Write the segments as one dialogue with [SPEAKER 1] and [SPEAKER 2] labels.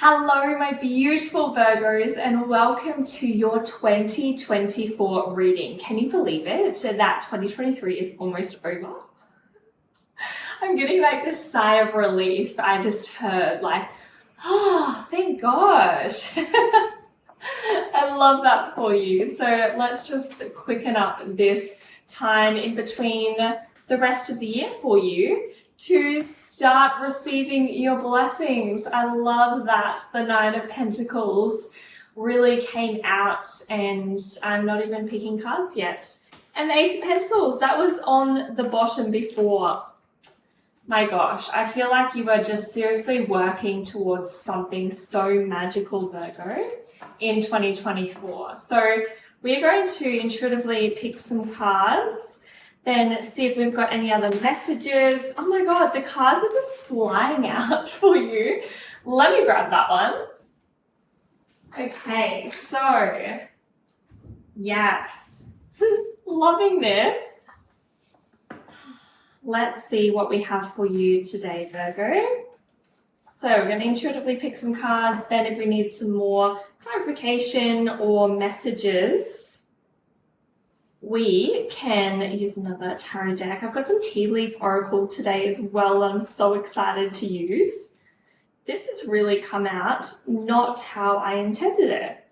[SPEAKER 1] Hello, my beautiful Virgos, and welcome to your 2024 reading. Can you believe it? That 2023 is almost over. I'm getting like this sigh of relief. I just heard like, oh, thank gosh. I love that for you. So let's just quicken up this time in between the rest of the year for you to start receiving your blessings. I love that the Nine of Pentacles really came out, and I'm not even picking cards yet. And the Ace of Pentacles, that was on the bottom before. My gosh, I feel like you are just seriously working towards something so magical, Virgo, in 2024. So we're going to intuitively pick some cards, then see if we've got any other messages. Oh my God, the cards are just flying out for you. Let me grab that one. Okay, so yes, loving this. Let's see what we have for you today, Virgo. So we're going to intuitively pick some cards. Then if we need some more clarification or messages, we can use another tarot deck. I've got some tea leaf oracle today as well that I'm so excited to use. This has really come out not how I intended it.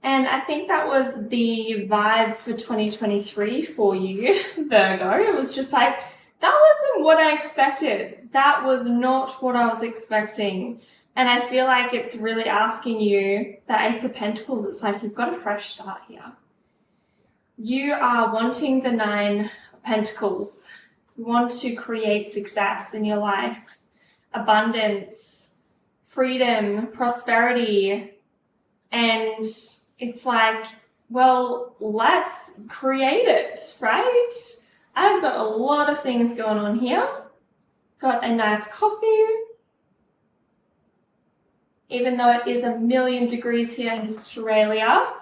[SPEAKER 1] And I think that was the vibe for 2023 for you, Virgo. It was just like, that wasn't what I expected. That was not what I was expecting. And I feel like it's really asking you, the Ace of Pentacles, it's like you've got a fresh start here. You are wanting the Nine of Pentacles. You want to create success in your life, abundance, freedom, prosperity. And it's like, well, let's create it, right? I've got a lot of things going on here. Got a nice coffee. Even though it is 1,000,000 degrees here in Australia,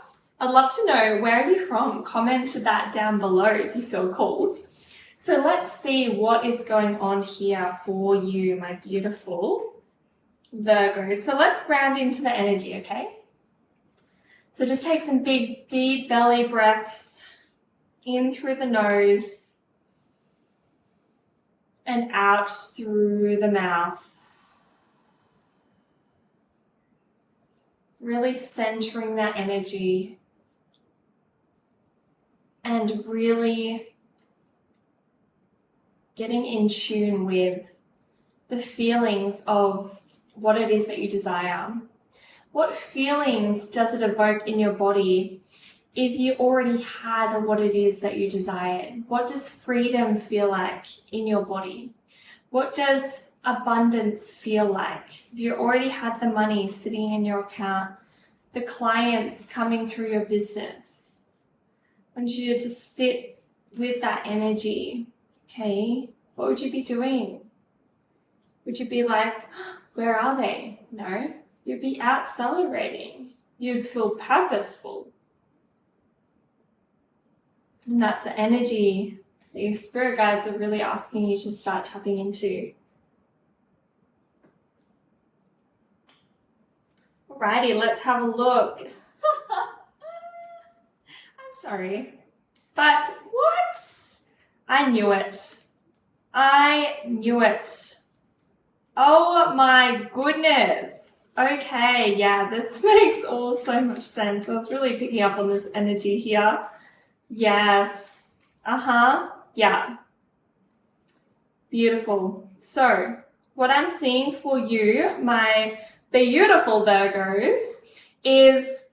[SPEAKER 1] I'd love to know, where are you from? Comment that down below if you feel called. So let's see what is going on here for you, my beautiful Virgo. So let's ground into the energy, okay? So just take some big, deep belly breaths in through the nose and out through the mouth. Really centering that energy. And really getting in tune with the feelings of what it is that you desire. What feelings does it evoke in your body if you already had what it is that you desired? What does freedom feel like in your body? What does abundance feel like? If you already had the money sitting in your account, the clients coming through your business, I want you to just sit with that energy, okay? What would you be doing? Would you be like, where are they? No, you'd be out celebrating. You'd feel purposeful. And that's the energy that your spirit guides are really asking you to start tapping into. Alrighty, let's have a look. Sorry, but what? I knew it. I knew it. Oh my goodness. Okay, yeah, this makes all so much sense. I was really picking up on this energy here. Yes. Yeah. Beautiful. So, what I'm seeing for you, my beautiful Virgos, is,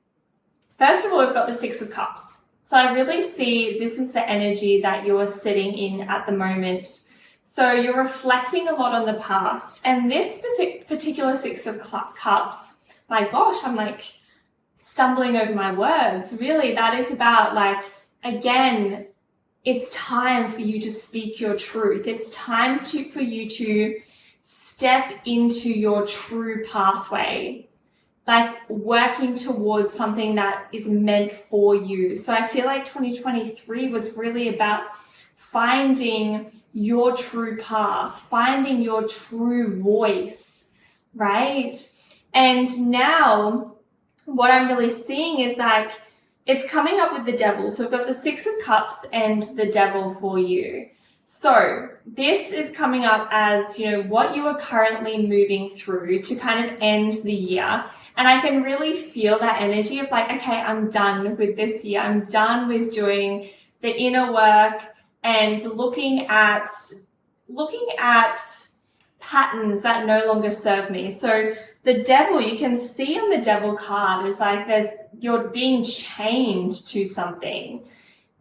[SPEAKER 1] first of all, we've got the Six of Cups. So I really see this is the energy that you're sitting in at the moment. So you're reflecting a lot on the past. And this particular Six of Cups, my gosh, I'm like stumbling over my words. Really, that is about like, again, it's time for you to speak your truth. It's time for you to step into your true pathway. Like working towards something that is meant for you. So I feel like 2023 was really about finding your true path, finding your true voice, right? And now what I'm really seeing is like, it's coming up with the devil. So we've got the Six of Cups and the devil for you. So this is coming up as, you know, what you are currently moving through to kind of end the year. And I can really feel that energy of like, okay, I'm done with this year. I'm done with doing the inner work and looking at patterns that no longer serve me. So the devil, you can see on the devil card is like you're being chained to something.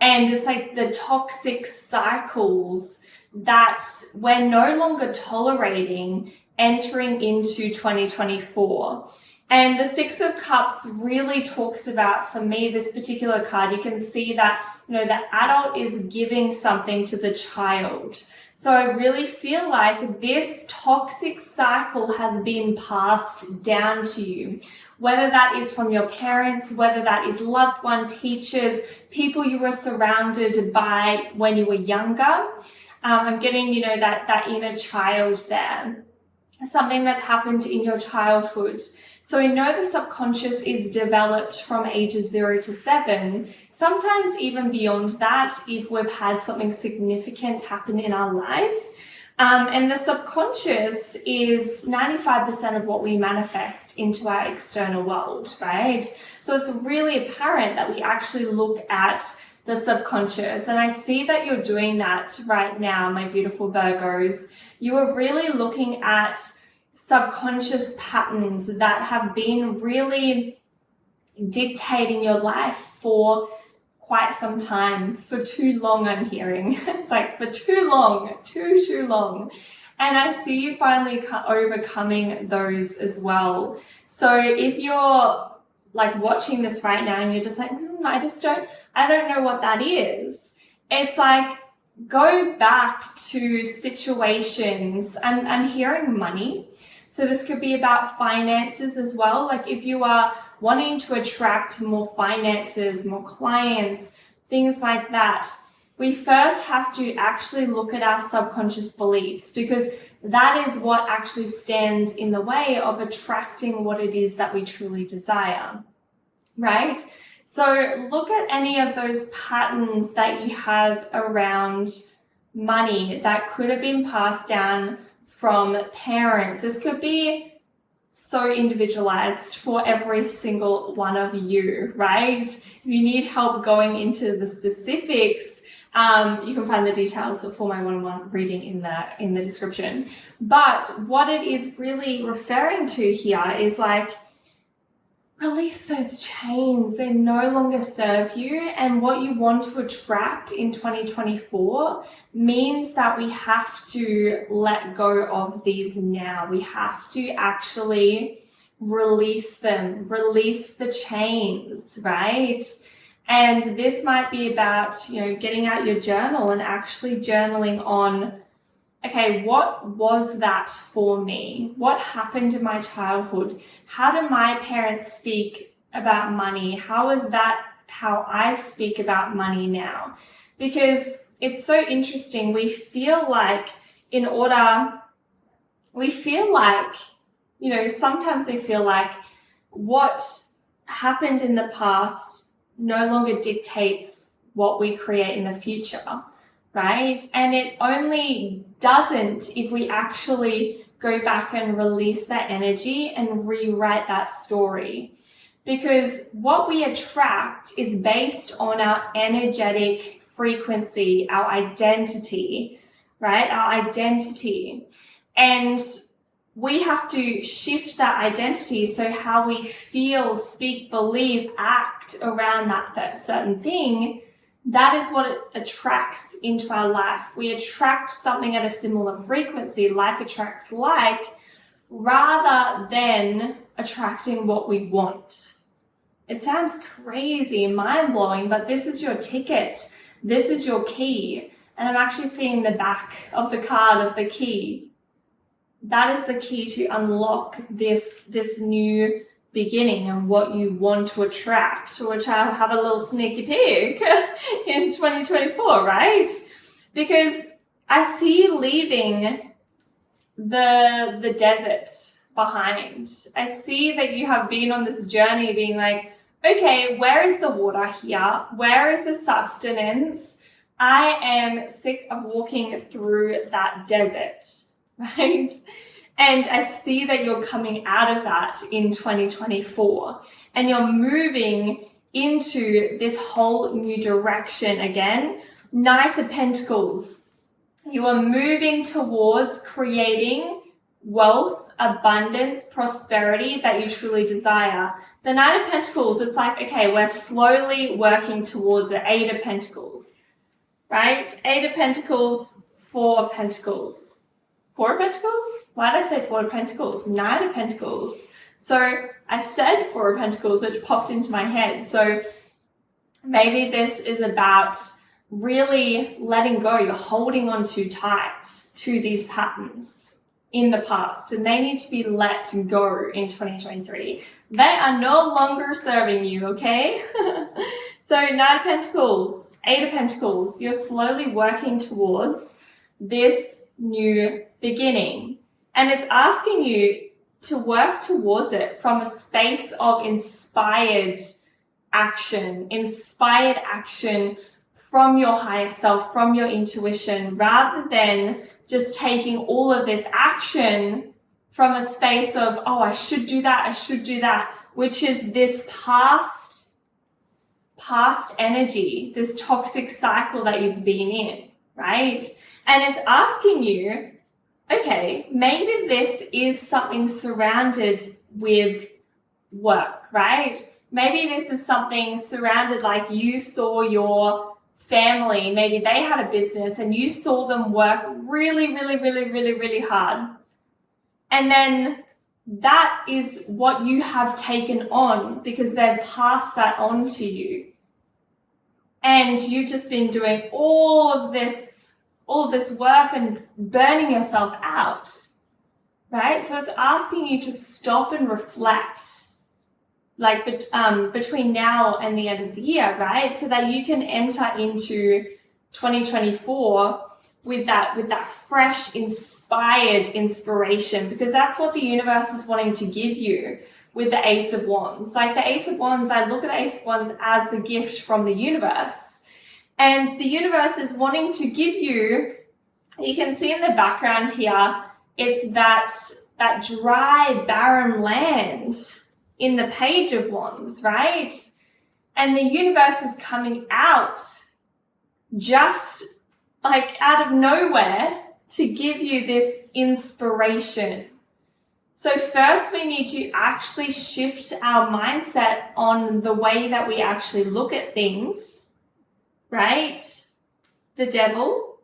[SPEAKER 1] And it's like the toxic cycles that we're no longer tolerating entering into 2024. And the Six of Cups really talks about, for me, this particular card, you can see that, you know, the adult is giving something to the child. So I really feel like this toxic cycle has been passed down to you, whether that is from your parents, whether that is loved one, teachers, people you were surrounded by when you were younger. I'm getting, you know, that inner child there, something that's happened in your childhood. So we know the subconscious is developed from ages 0 to 7, sometimes even beyond that if we've had something significant happen in our life. And the subconscious is 95% of what we manifest into our external world, right? So it's really apparent that we actually look at the subconscious. And I see that you're doing that right now, my beautiful Virgos. You are really looking at subconscious patterns that have been really dictating your life for quite some time, for too long, I'm hearing. It's like for too long, too long. And I see you finally overcoming those as well. So if you're like watching this right now and you're just like, I don't know what that is. It's like, go back to situations. I'm hearing money. So this could be about finances as well. Like if you are wanting to attract more finances, more clients, things like that, we first have to actually look at our subconscious beliefs, because that is what actually stands in the way of attracting what it is that we truly desire, right? So look at any of those patterns that you have around money that could have been passed down from parents. This could be so individualized for every single one of you, right? If you need help going into the specifics, you can find the details for my one-on-one reading in the description. But what it is really referring to here is like, release those chains. They no longer serve you. And what you want to attract in 2024 means that we have to let go of these now. We have to actually release them, release the chains, right? And this might be about, you know, getting out your journal and actually journaling on, okay, what was that for me? What happened in my childhood? How do my parents speak about money? How is that how I speak about money now? Because it's so interesting. We feel like sometimes we feel like what happened in the past no longer dictates what we create in the future. Right? And it only doesn't if we actually go back and release that energy and rewrite that story. Because what we attract is based on our energetic frequency, our identity, right? Our identity. And we have to shift that identity so how we feel, speak, believe, act around that certain thing, that is what it attracts into our life. We attract something at a similar frequency, like attracts like, rather than attracting what we want. It sounds crazy, mind-blowing, but this is your ticket. This is your key. And I'm actually seeing the back of the card of the key. That is the key to unlock this new beginning and what you want to attract, which I'll have a little sneaky peek in 2024, right? Because I see you leaving the desert, behind. I see that you have been on this journey being like, okay, where is the water here? Where is the sustenance? I am sick of walking through that desert, right? And I see that you're coming out of that in 2024 and you're moving into this whole new direction again. Knight of Pentacles. You are moving towards creating wealth, abundance, prosperity that you truly desire. The Knight of Pentacles, it's like, okay, we're slowly working towards it. Eight of Pentacles, right? Eight of Pentacles, Four of Pentacles. Four of Pentacles? Why did I say Four of Pentacles? Knight of Pentacles. So I said Four of Pentacles, which popped into my head. So maybe this is about really letting go. You're holding on too tight to these patterns in the past, and they need to be let go in 2023. They are no longer serving you, okay? So Knight of Pentacles, Eight of Pentacles, you're slowly working towards this new beginning. And it's asking you to work towards it from a space of inspired action from your higher self, from your intuition, rather than just taking all of this action from a space of, oh, I should do that, which is this past energy, this toxic cycle that you've been in, right? And it's asking you, okay, maybe this is something surrounded with work, right? Maybe this is something surrounded, like you saw your family, maybe they had a business and you saw them work really, really, really, really, really hard. And then that is what you have taken on because they've passed that on to you. And you've just been doing all of this work and burning yourself out, right? So it's asking you to stop and reflect, like between now and the end of the year, right? So that you can enter into 2024 with that fresh, inspired inspiration, because that's what the universe is wanting to give you with the Ace of Wands. Like the Ace of Wands, I look at the Ace of Wands as the gift from the universe. And the universe is wanting to give you can see in the background here, it's that dry, barren land in the Page of Wands, right? And the universe is coming out just like out of nowhere to give you this inspiration. So first we need to actually shift our mindset on the way that we actually look at things, right? The Devil,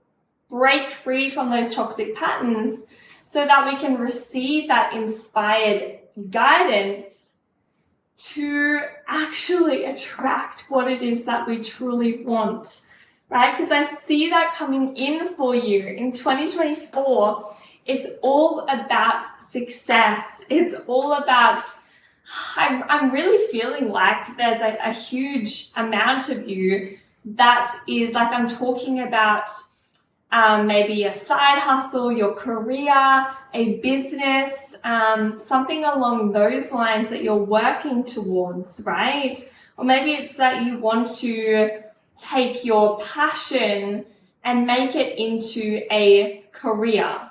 [SPEAKER 1] break free from those toxic patterns so that we can receive that inspired guidance to actually attract what it is that we truly want, right? Because I see that coming in for you in 2024. It's all about success. It's all about, I'm really feeling like there's a huge amount of you that is like, I'm talking about maybe a side hustle, your career, a business, something along those lines that you're working towards, right? Or maybe it's that you want to take your passion and make it into a career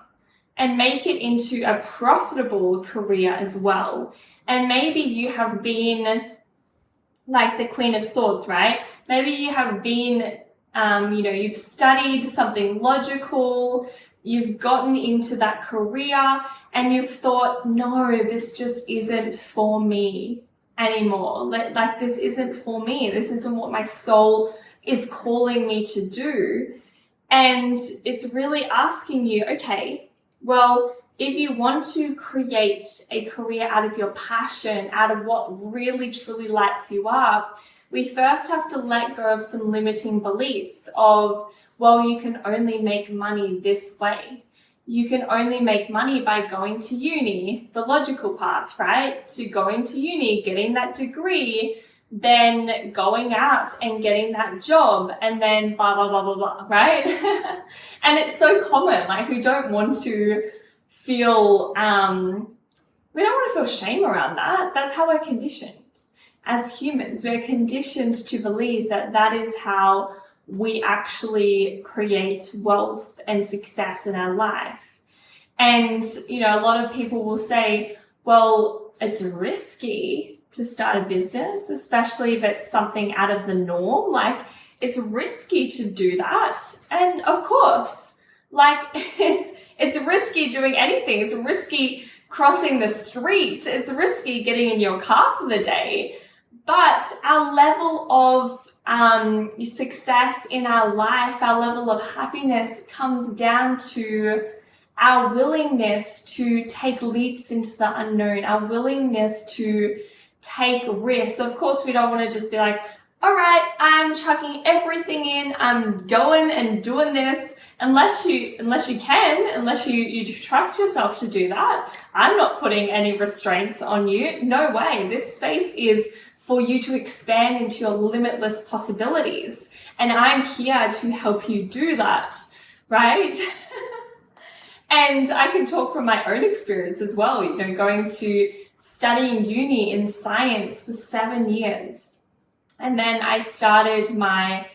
[SPEAKER 1] and make it into a profitable career as well. And maybe you have been like the Queen of Swords, right? Maybe you have been you've studied something logical, you've gotten into that career and you've thought, no, this just isn't for me anymore. Like this isn't for me. This isn't what my soul is calling me to do. And it's really asking you, okay, well, if you want to create a career out of your passion, out of what really truly lights you up, we first have to let go of some limiting beliefs of, well, you can only make money this way. You can only make money by going to uni, the logical path, right? To going to uni, getting that degree, then going out and getting that job, and then blah, blah, blah, blah, blah, right? And it's so common. Like, we don't want to feel We don't want to feel shame around that. That's how we're conditioned. As humans, we're conditioned to believe that that is how we actually create wealth and success in our life. And, you know, a lot of people will say, well, it's risky to start a business, especially if it's something out of the norm. Like, it's risky to do that. And of course, like, it's risky doing anything. It's risky crossing the street. It's risky getting in your car for the day. But our level of success in our life, our level of happiness comes down to our willingness to take leaps into the unknown, our willingness to take risks. Of course, we don't want to just be like, all right, I'm chucking everything in, I'm going and doing this, unless you trust yourself to do that. I'm not putting any restraints on you. No way. This space is for you to expand into your limitless possibilities. And I'm here to help you do that, right? And I can talk from my own experience as well, you know, going to studying uni in science for 7 years. And then I started my,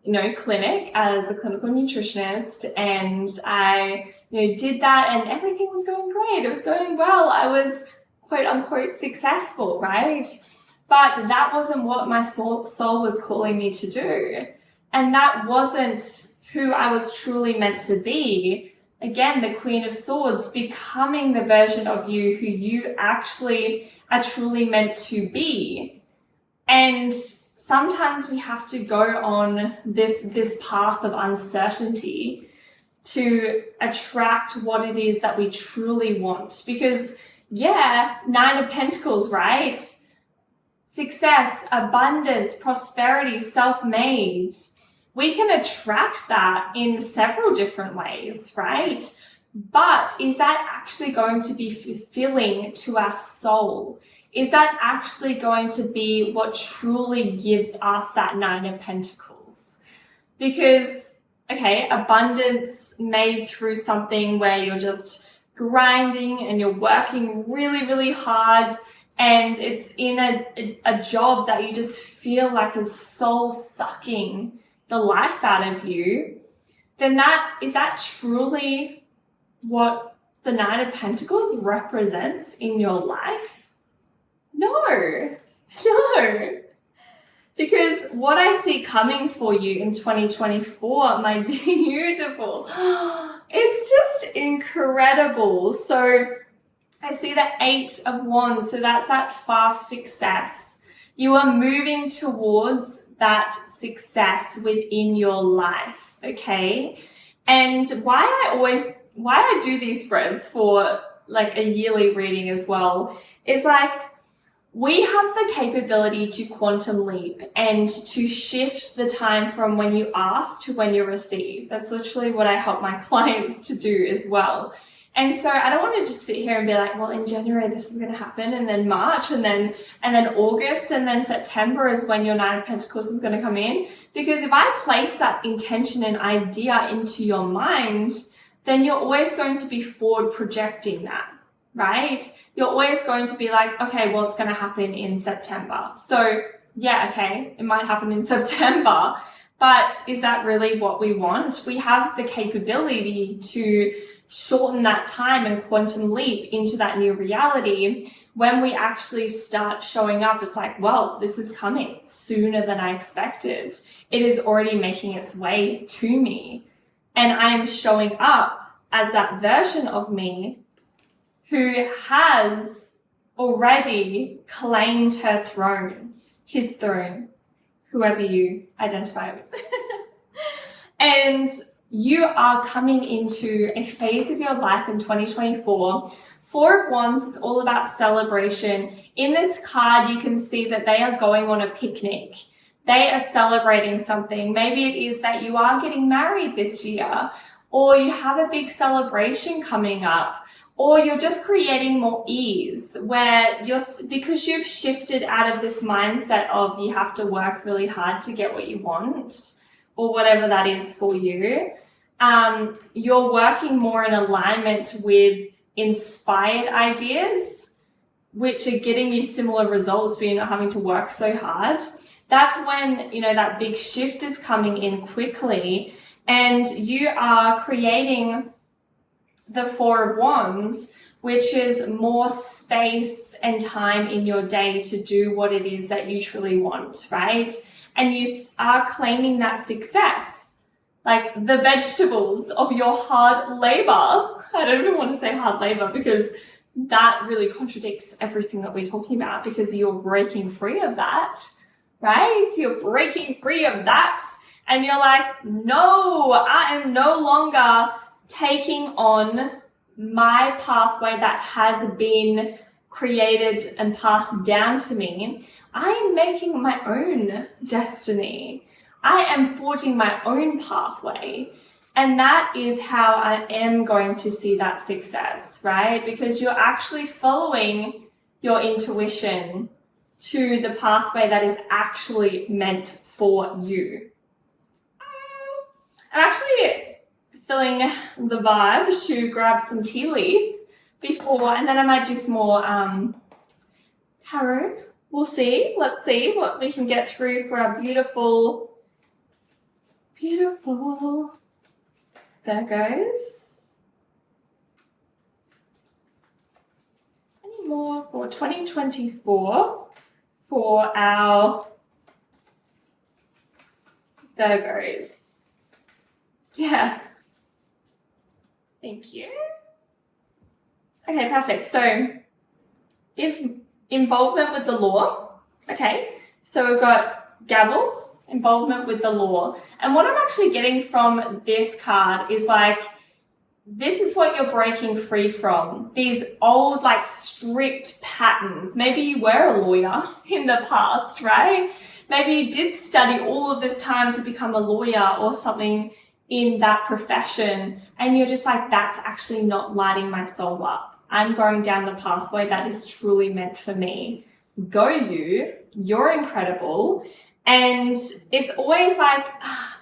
[SPEAKER 1] you know, clinic as a clinical nutritionist, and I, you know, did that, and everything was going great. It was going well. I was quote unquote successful, right? But that wasn't what my soul was calling me to do. And that wasn't who I was truly meant to be. Again, the Queen of Swords, becoming the version of you who you actually are truly meant to be. And sometimes we have to go on this path of uncertainty to attract what it is that we truly want. Because, yeah, 9 of Pentacles, right? Success, abundance, prosperity, self-made. We can attract that in several different ways, right? But is that actually going to be fulfilling to our soul? Is that actually going to be what truly gives us that 9 of Pentacles? Because, okay, abundance made through something where you're just grinding and you're working really, really hard, and it's in a job that you just feel like is soul sucking the life out of you, then is that truly what the 9 of Pentacles represents in your life? No. Because what I see coming for you in 2024, my beautiful, it's just incredible. So I see the 8 of Wands, so that's that fast success. You are moving towards that success within your life, okay? And why I do these spreads for like a yearly reading as well is like, we have the capability to quantum leap and to shift the time from when you ask to when you receive. That's literally what I help my clients to do as well. And so I don't want to just sit here and be like, well, in January this is going to happen, and then March, and then August, and then September is when your 9 of Pentacles is going to come in. Because if I place that intention and idea into your mind, then you're always going to be forward projecting that, right? You're always going to be like, okay, well, it's going to happen in September. So yeah, okay, it might happen in September, but is that really what we want? We have the capability to shorten that time and quantum leap into that new reality. When we actually start showing up, it's like, well, this is coming sooner than I expected. It is already making its way to me. And I am showing up as that version of me who has already claimed her throne, his throne, whoever you identify with. And you are coming into a phase of your life in 2024. 4 of Wands is all about celebration. In this card, you can see that they are going on a picnic. They are celebrating something. Maybe it is that you are getting married this year, or you have a big celebration coming up, or you're just creating more ease where because you've shifted out of this mindset of you have to work really hard to get what you want, or whatever that is for you. You're working more in alignment with inspired ideas which are getting you similar results, but you're not having to work so hard, that's when, you know, that big shift is coming in quickly, and you are creating the Four of Wands, which is more space and time in your day to do what it is that you truly want, right? And you are claiming that success, like the vegetables of your hard labor. I don't even want to say hard labor because that really contradicts everything that we're talking about, because you're breaking free of that, right? You're breaking free of that. And you're like, no, I am no longer taking on my pathway that has been created and passed down to me. I am making my own destiny. I am forging my own pathway. And that is how I am going to see that success, right? Because you're actually following your intuition to the pathway that is actually meant for you. I'm actually feeling the vibe to grab some tea leaf before, and then I might do some more tarot. We'll see. Let's see what we can get through for our beautiful, beautiful Virgos. Any more for 2024 for our Virgos? Yeah. Thank you. Okay, perfect. So if involvement with the law, okay, so we've got gavel, involvement with the law. And what I'm actually getting from this card is like, this is what you're breaking free from. These old, like, strict patterns. Maybe you were a lawyer in the past, right? Maybe you did study all of this time to become a lawyer or something in that profession, and you're just like, that's actually not lighting my soul up. I'm going down the pathway that is truly meant for me. Go you, you're incredible. And it's always like,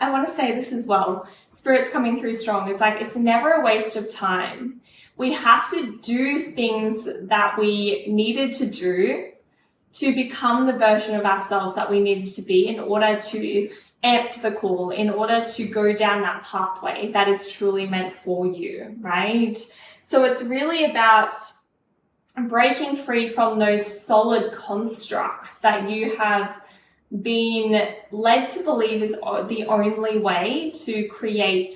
[SPEAKER 1] I want to say this as well, Spirit's coming through strong. It's like, it's never a waste of time. We have to do things that we needed to do to become the version of ourselves that we needed to be in order to answer the call, in order to go down that pathway that is truly meant for you, right? So it's really about breaking free from those solid constructs that you have been led to believe is the only way to create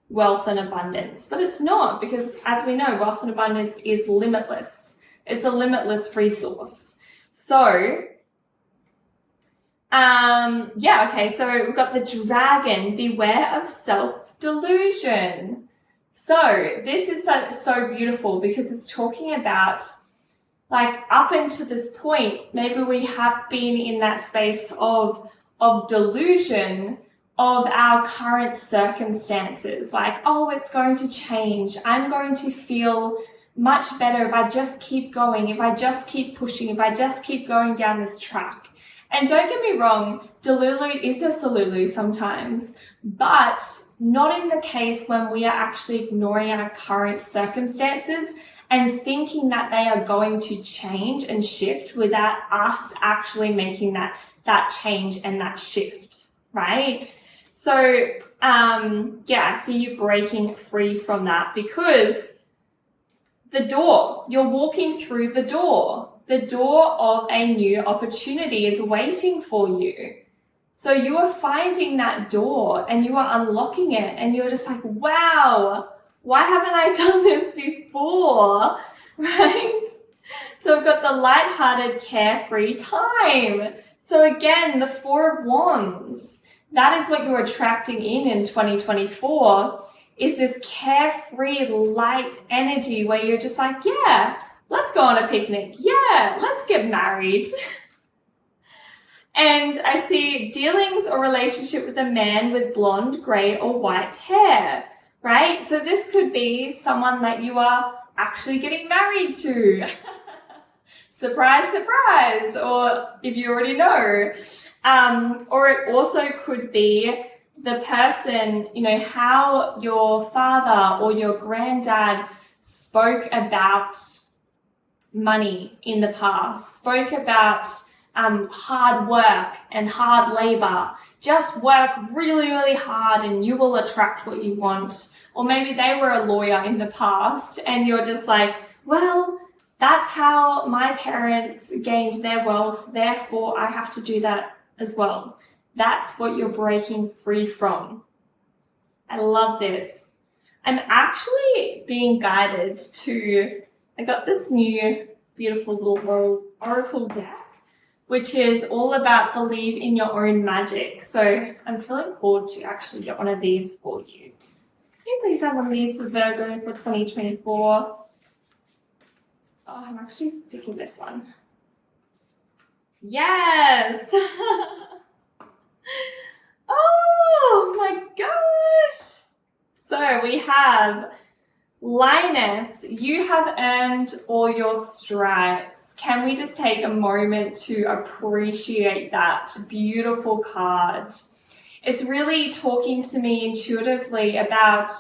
[SPEAKER 1] wealth and abundance. But it's not, because as we know, wealth and abundance is limitless. It's a limitless resource. So yeah, okay, so we've got the dragon, beware of self-delusion. So this is so beautiful, because it's talking about, like, up until this point, maybe we have been in that space of delusion of our current circumstances. Like, oh, it's going to change. I'm going to feel much better if I just keep going, if I just keep pushing, if I just keep going down this track. And don't get me wrong, Delulu is a Solulu sometimes, but not in the case when we are actually ignoring our current circumstances and thinking that they are going to change and shift without us actually making that change and that shift, right? So, yeah, I see you breaking free from that, because the door, you're walking through the door. The door of a new opportunity is waiting for you. So you are finding that door and you are unlocking it, and you're just like, wow, why haven't I done this before? Right? So we've got the lighthearted, carefree time. So again, the Four of Wands, that is what you're attracting in 2024, is this carefree, light energy where you're just like, yeah, let's go on a picnic. Yeah, let's get married. And I see dealings or relationship with a man with blonde, grey or white hair, right? So this could be someone that you are actually getting married to. Surprise, surprise. Or if you already know. Or it also could be the person, you know, how your father or your granddad spoke about money in the past, spoke about hard work and hard labor. Just work really, really hard and you will attract what you want. Or maybe they were a lawyer in the past and you're just like, well, that's how my parents gained their wealth, therefore I have to do that as well. That's what you're breaking free from. I love this. I'm actually being guided to, I got this new beautiful little oracle deck, which is all about believe in your own magic. So I'm feeling called to actually get one of these for you. Can you please have one of these for Virgo for 2024? Oh, I'm actually picking this one. Yes! Oh my gosh! So we have Lioness, you have earned all your stripes. Can we just take a moment to appreciate that beautiful card? It's really talking to me intuitively about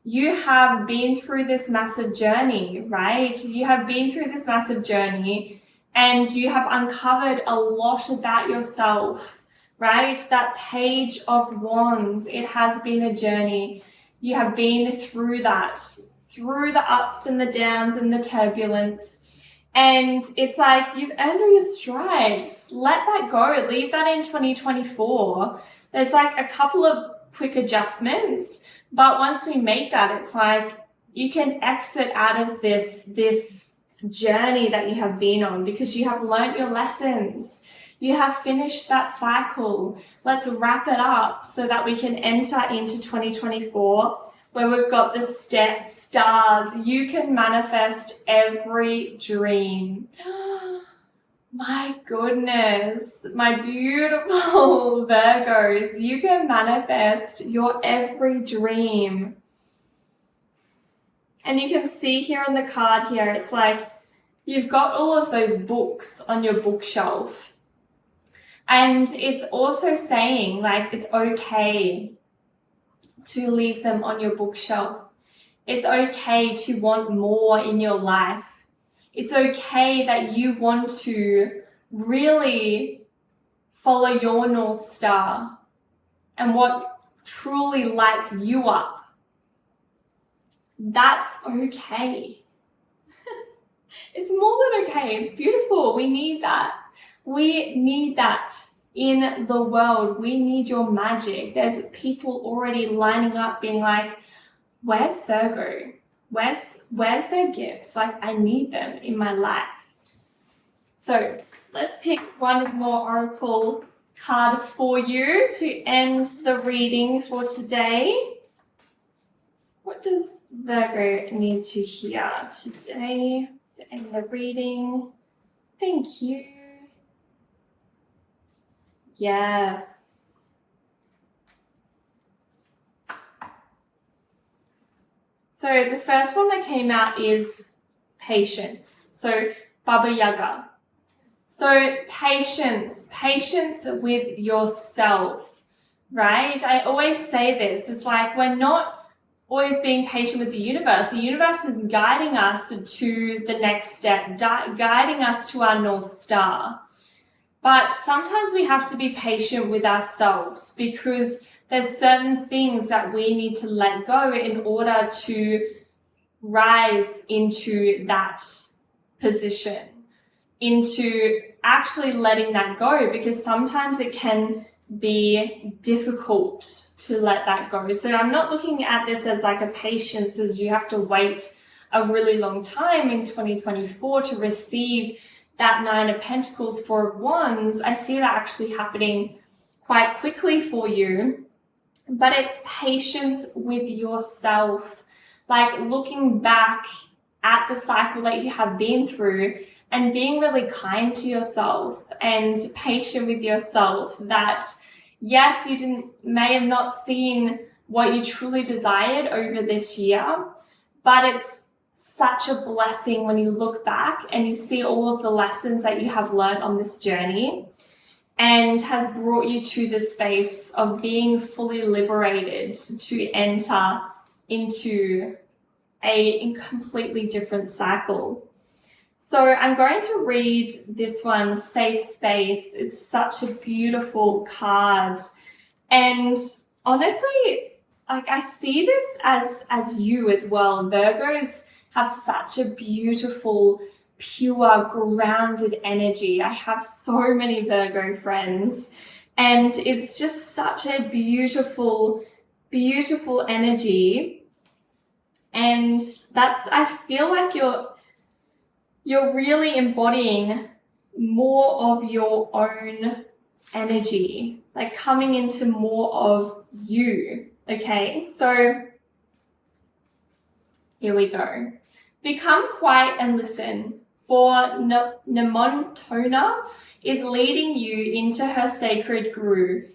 [SPEAKER 1] you have been through this massive journey, right? You have been through this massive journey and you have uncovered a lot about yourself, right? That Page of Wands, it has been a journey. You have been through that, through the ups and the downs and the turbulence. And it's like, you've earned all your stripes. Let that go. Leave that in 2024. There's like a couple of quick adjustments. But once we make that, it's like you can exit out of this journey that you have been on because you have learnt your lessons. You have finished that cycle. Let's wrap it up so that we can enter into 2024 where we've got the stars. You can manifest every dream. My goodness, my beautiful Virgos, you can manifest your every dream. And you can see here on the card here, it's like you've got all of those books on your bookshelf. And it's also saying like it's okay to leave them on your bookshelf. It's okay to want more in your life. It's okay that you want to really follow your North Star and what truly lights you up. That's okay. It's more than okay. It's beautiful. We need that. We need that in the world. We need your magic. There's people already lining up being like, where's Virgo? Where's their gifts? Like, I need them in my life. So let's pick one more oracle card for you to end the reading for today. What does Virgo need to hear today to end the reading? Thank you. Yes. So the first one that came out is patience. So Baba Yaga. So patience with yourself, right? I always say this. It's like we're not always being patient with the universe. The universe is guiding us to the next step, guiding us to our North Star. But sometimes we have to be patient with ourselves because there's certain things that we need to let go in order to rise into that position, into actually letting that go, because sometimes it can be difficult to let that go. So I'm not looking at this as like a patience as you have to wait a really long time in 2024 to receive that Nine of Pentacles, Four of Wands. I see that actually happening quite quickly for you. But it's patience with yourself, like looking back at the cycle that you have been through and being really kind to yourself and patient with yourself that, yes, you may have not seen what you truly desired over this year, but it's such a blessing when you look back and you see all of the lessons that you have learned on this journey, and has brought you to the space of being fully liberated to enter into a completely different cycle. So I'm going to read this one, Safe Space. It's such a beautiful card. And honestly, like I see this as you as well. Virgos have such a beautiful, pure, grounded energy. I have so many Virgo friends, and it's just such a beautiful, beautiful energy. And I feel like you're really embodying more of your own energy, like coming into more of you. Okay, so here we go. Become quiet and listen, for Nemontona is leading you into her sacred groove.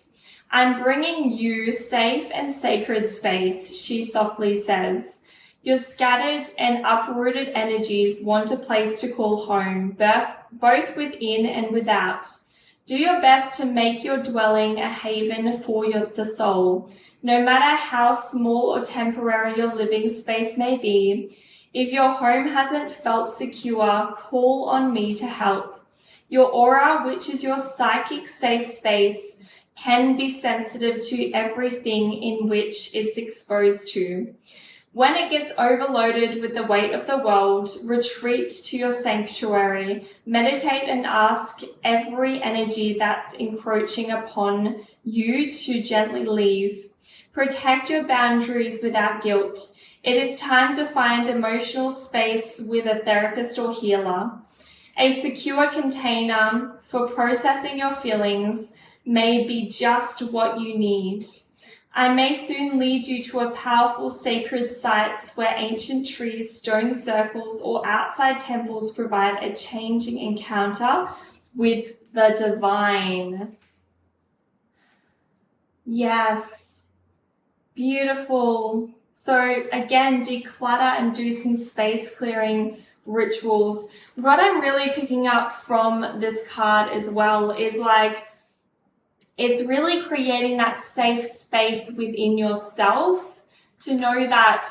[SPEAKER 1] I'm bringing you safe and sacred space, she softly says. Your scattered and uprooted energies want a place to call home, both within and without. Do your best to make your dwelling a haven for the soul. No matter how small or temporary your living space may be, if your home hasn't felt secure, call on me to help. Your aura, which is your psychic safe space, can be sensitive to everything in which it's exposed to. When it gets overloaded with the weight of the world, retreat to your sanctuary, meditate and ask every energy that's encroaching upon you to gently leave. Protect your boundaries without guilt. It is time to find emotional space with a therapist or healer. A secure container for processing your feelings may be just what you need. I may soon lead you to a powerful sacred sites where ancient trees, stone circles, or outside temples provide a changing encounter with the divine. Yes, beautiful. So again, declutter and do some space clearing rituals. What I'm really picking up from this card as well is like, it's really creating that safe space within yourself to know that,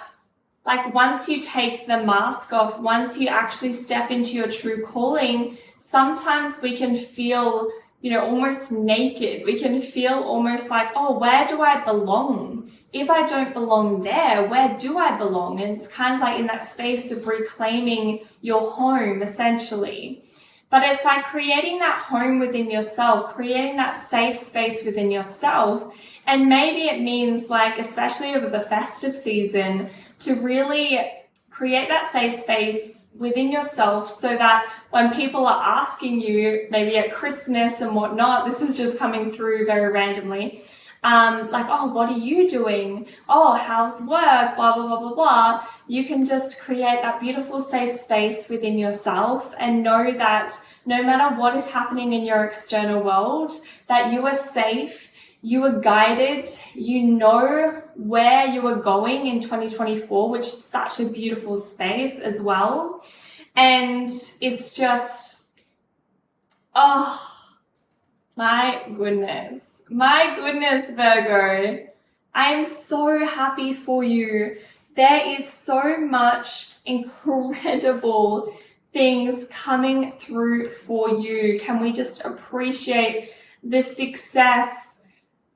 [SPEAKER 1] like, once you take the mask off, once you actually step into your true calling, sometimes we can feel, almost naked. We can feel almost like, oh, where do I belong? If I don't belong there, where do I belong? And it's kind of like in that space of reclaiming your home, essentially. But it's like creating that home within yourself, creating that safe space within yourself. And maybe it means, like, especially over the festive season, to really create that safe space within yourself so that when people are asking you, maybe at Christmas and whatnot, this is just coming through very randomly, like, oh, what are you doing? Oh, how's work? Blah, blah, blah, blah, blah. You can just create that beautiful safe space within yourself and know that no matter what is happening in your external world, that you are safe, you are guided, you know where you are going in 2024, which is such a beautiful space as well. And it's just, oh, my goodness. My goodness, Virgo, I'm so happy for you. There is so much incredible things coming through for you. Can we just appreciate the success,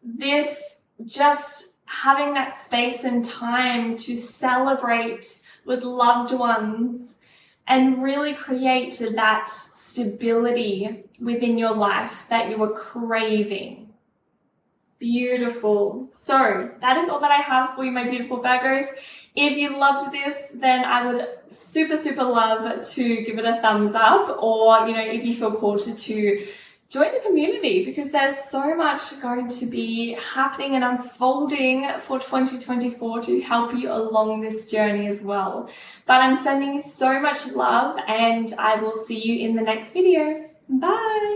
[SPEAKER 1] this just having that space and time to celebrate with loved ones and really create that stability within your life that you are craving. Beautiful. So that is all that I have for you, my beautiful Virgos. If you loved this, then I would super, super love to give it a thumbs up, or, if you feel called to join the community, because there's so much going to be happening and unfolding for 2024 to help you along this journey as well. But I'm sending you so much love, and I will see you in the next video. Bye.